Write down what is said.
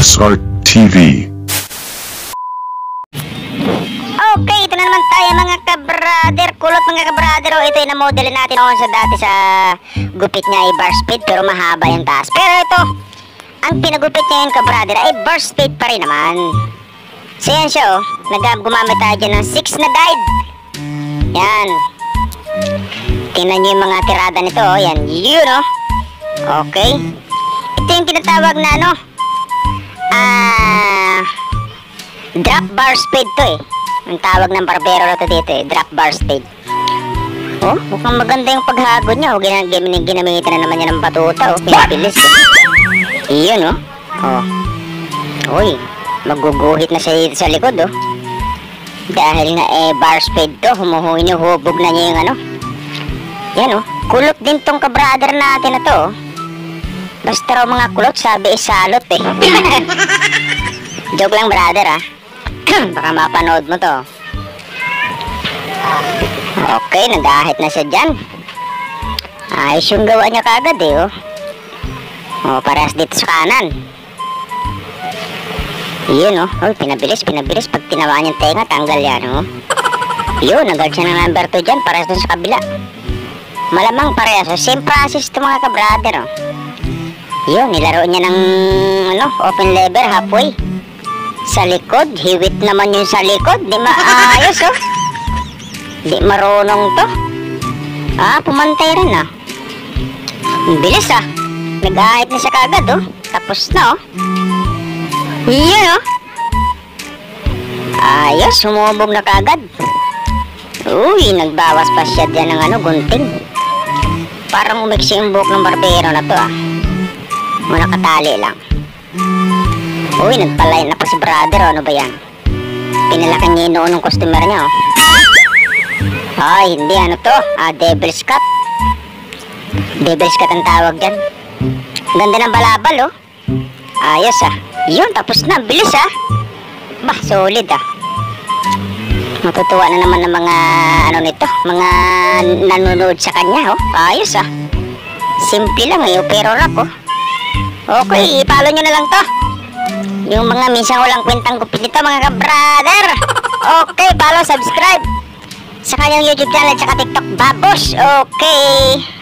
SR TV. Okay, ito na naman tayo mga kabrader. Kulot mga kabrader. Ito yung na-model natin noon sa dati sa gupit niya ay bar speed pero mahaba yung taas. Pero ito, ang pinagupit niya yung kabrader ay bar speed pa rin naman. So yan siya gumamit tayo dyan ng 6 na guide. Yan. Tingnan nyo yung mga tirada nito. Yan, yun Okay. Ito yung tinatawag na drop bar speed to Ang tawag ng barbero na to dito drop bar speed. Mukhang maganda yung paghagod niya. Ginamitan na naman niya ng batuta Pinabilis Iyon Uy, maguguhit na siya dito sa likod Dahil nga bar speed to, hinuhubog na niya yung Yan kulot din tong kabrader natin na to Basta raw mga kulot, sabi salot Joke lang brother Baka mapanood mo to. Okay, nagahit na siya dyan. Ayos yung gawa niya kagad parehas dito sa kanan. Yun pinabilis. Pag tinawa niyang tenga, tanggal yan Yun, nagad siya ng number 2 dyan, parehas dun sa kabila. Malamang parehas. Same process ito mga kabrader Yun, nilaro niya ng open lever halfway. Sa likod, hiwit naman yun sa likod. Di maayos Di marunong to. Pumantay rin Bilis Nag-ahit na siya kagad Tapos na Yan Ayos, humubog na kagad. Uy, nagbawas pa siya dyan ng gunting. Parang umiksi yung buhok ng barbero na to nakatali lang. Uy, nagpalain na pa si brother Ano ba yan? Pinalakan niya yung noon ng customer niya Ay, hindi to Devil's Cut. Devil's Cut ang tawag dyan. Ganda ng balabal Ayos Yun, tapos na, bilis Bah, solid Matutuwa na naman ng mga nito, mga nanonood sa kanya Ayos simple lang pero rock Okay, i-follow nyo na lang to. Yung mga minsan walang kwentang gupit nito mga kabrader. Okay, follow, subscribe sa kanyang YouTube channel at saka TikTok Babos. Okay.